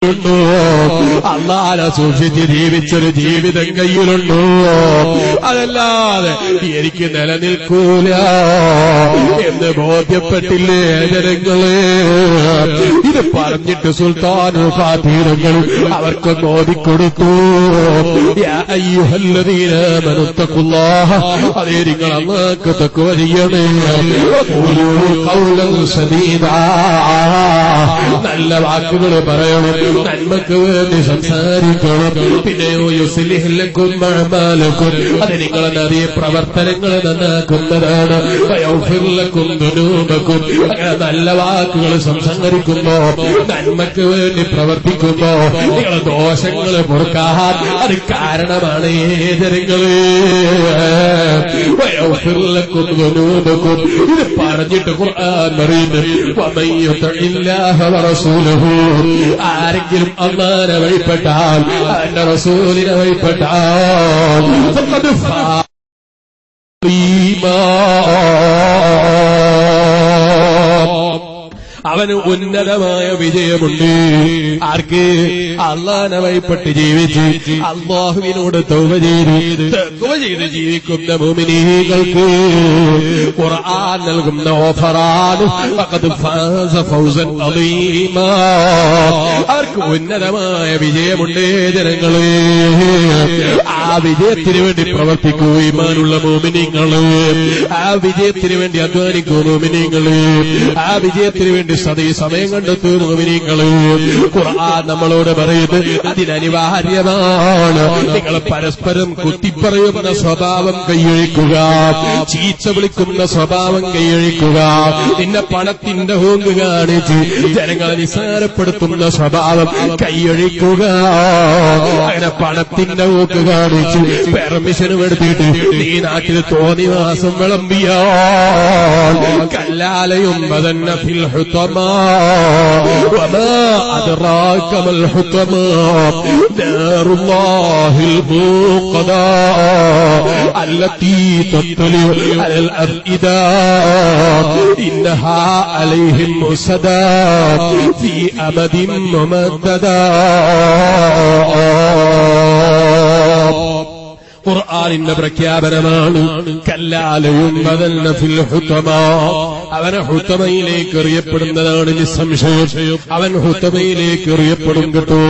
ുണ്ടോ അല്ലാഹനെ സൂക്ഷിച്ച് ജീവിച്ചൊരു ജീവിതം കയ്യിലുണ്ടോ? അതല്ലാതെ എനിക്ക് നിലനിൽക്കൂല എന്ന് ബോധ്യപ്പെട്ടില്ലേ ജനങ്ങളെ? ഇത് പറഞ്ഞിട്ട് സുൽത്താനു ഫാതീറുകൾ അവർക്ക് ഓതിക്കൊടുത്തു. യാ അയ്യുഹല്ലദീന ആമനൂ തഖുല്ലാഹ, അതേ നിങ്ങൾ അല്ലാഹുക്ക് തഖ്വ ചെയ്യണേ. ഖൂലൂ ഖൗലൻ സദീദാ, നല്ല വാക്കുകൾ പറയണം, നന്മക്ക് വേണ്ടി സംസാരിക്കണം. പിന്നെയോ യുസ്ലിഹ് ലക്കും അഅമാലക്കും, അത് നിങ്ങളെ നദിയ പ്രവർത്തനങ്ങളെ നന്നാക്കുന്നതാണ്. വയഗ്ഫിർ ലക്കും ദുനൂബക്കും, നല്ല വാക്കുകൾ സംസാരിക്കുമ്പോ, നന്മക്ക് വേണ്ടി പ്രവർത്തിക്കുമ്പോ നിങ്ങളെ ദോഷങ്ങൾ പൊറുക്കാൻ അത് കാരണമാണ് ജനങ്ങളെ. വയഗ്ഫിർ ലക്കും ദുനൂബക്കും, ഇത് പറഞ്ഞിട്ട് ഖുർആൻ പറയുന്നു വമൻ യുതിഇല്ലാഹ വറസൂലഹു, ആരെങ്കിലും അല്ലാഹുവിനെ വഴിപ്പെട്ടാൽ, അവന്റെ റസൂലിനെ വഴിപ്പെട്ടാൽ ഫഖദ് ഫാസ അവന് ഉന്നതമായ വിജയമുണ്ട്. ആർക്ക്? അല്ലാഹുവിനെ വഴിപ്പെട്ട് ജീവിച്ച് അല്ലാഹുവിനോട് തൗബ ചെയ്ത് ജീവിക്കുന്ന മുഅ്മിനീങ്ങൾക്ക് ഖുർആൻ നൽകുന്ന ഓഫറാണ് ഫഖദ് ഫാസ ഫൗസൻ അളീമാ. അവർക്ക് ഉന്നതമായ വിജയമുണ്ട് ജനങ്ങളെ. ആ വിജയത്തിന് വേണ്ടി പ്രവർത്തിക്കൂ ഈമാനുള്ള മുഅ്മിനീങ്ങള്, ആ വിജയത്തിന് വേണ്ടി അധ്വാനിക്കൂ മുഅ്മിനീങ്ങള്, ആ വിജയത്തിന് വേണ്ടി സമയം കണ്ടെത്തൂ മുഅ്മിനീങ്ങള്. ഖുർആൻ നമ്മളോട് പറയുന്നത് അതിനനിവാര്യമാണ്. നിങ്ങൾ പരസ്പരം കുത്തിപ്പറയുന്ന സ്വഭാവം കൈയൊഴിക്കുക, ചീച്ച വിളിക്കുന്ന സ്വഭാവം കൈയൊഴിക്കുക, നിന്നെ പണത്തിന്റെ ഹോങ്ക് കാണിച്ച് ജനങ്ങളെ നിസ്സാരപ്പെടുത്തുന്ന സ്വഭാവം കൈയൊഴിക്കുക. അങ്ങനെ പണത്തിന്റെ ഹോക്ക് കാണിച്ച് പെർമിഷനും എടുത്തിട്ട് നീ നാട്ടിൽ തോന്നിവാസം വിളമ്പിയാൽ കല്ലാലയും അതന്നെ ഫിൽ ഹുതമാ വമാ അദ്റാക മൽ ഹുതമാ നാറുല്ലാഹിൽ മൂഖദാ അല്ലതീ തത്ലി അലൽ അഫ്ഇദാ ഇന്നഹാ അലൈഹിം മുസദാ ഫീ അമദിൻ മുമദ്ദദാ. ഖുർആനിന്റെ പ്രഖ്യാപനമാണ്. കല്ലാലയും ബദൽന ഫിൽ ഹുതമാ, അവനെ ഹുതമയിലേക്ക് എറിയപ്പെടുന്നതാണ് നിസ്സംശയം. അവൻ ഹുതമയിലേക്ക് എറിയപ്പെടും കേട്ടോ,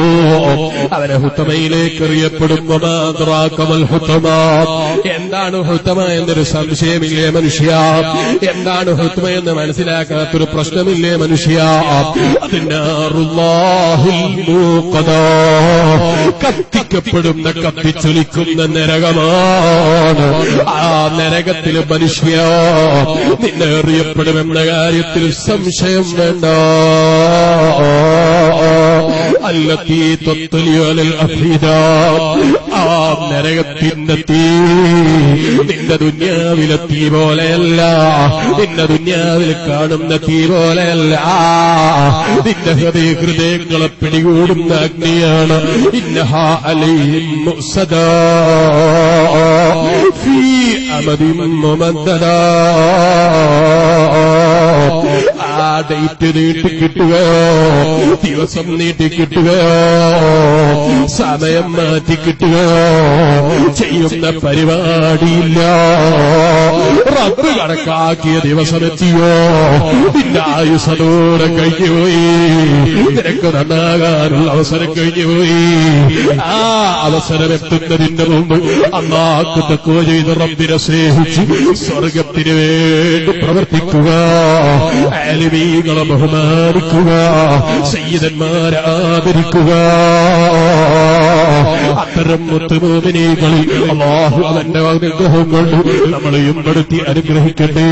അവനെ ഹുതമയിലേക്ക് എറിയപ്പെടും. വമാ അദ്റാക മൽ ഹുതമാ, എന്താണ് ഹുതമ എന്നൊരു സംശയമില്ലേ മനുഷ്യ? എന്താണ് ഹുതമ എന്ന് മനസ്സിലാക്കാത്തൊരു പ്രശ്നമില്ലേ മനുഷ്യ? അത് നാറുല്ലാഹിൽ മൂഖദാ, കത്തിക്കപ്പെടുന്ന കത്തിച്ചൊലിക്കുന്ന നരകമാണ്. ആ നരകത്തിൽ മനുഷ്യ നിന്നെ എറിയപ്പെടുമെന്ന കാര്യത്തിൽ സംശയം വേണ്ട. അല്ലതീ തത്ലി അലൽ അഫ്ഇദാ, ആ നരകത്തിന്റെ തീ നിന്റെ ദുനിയാവിലെ തീ പോലെയല്ല, നിന്റെ ദുനിയാവിൽ കാണുന്ന തീ പോലെയല്ല, നിന്റെ ഹൃദയങ്ങളെ പിടികൂടുന്ന അഗ്നിയാണ്. ഇന്നഹാ അലൈഹിം മുസദാ ഫീ അമദിൻ മുമദ്ദദാ. ആ ഡേറ്റ് നീട്ടിക്കിട്ടുകയോ, ദിവസം നീട്ടിക്കിട്ടുകയോ, സമയം മാറ്റിക്കിട്ടുകയോ ചെയ്യുന്ന പരിപാടിയില്ല. റബ്ബ് കണക്കാക്കിയ ദിവസമെത്തിയോ, നിന്റെ ആയുസതോടെ കഴിഞ്ഞുപോയി, നിനക്ക് നന്നാകാനുള്ള അവസരം കഴിഞ്ഞുപോയി. ആ അവസരം എത്തുന്നതിന്റെ മുമ്പ് അല്ലാഹുക്ക് തഖ്വ ചെയ്ത് റബ്ബിനെ സ്നേഹിച്ച് സ്വർഗത്തിന് വേണ്ടി പ്രവർത്തിക്കുക, ആലിമീങ്ങളെ ബഹുമാനിക്കുക, സയ്യിദന്മാരെ ആദരിക്കുക. അത്തരം മുത്തുമോമിനീകളിൽ അല്ലാഹു അവന്റെ അനുഗ്രഹം കൊണ്ട് നമ്മളെയും പെടുത്തി അനുഗ്രഹിക്കട്ടെ.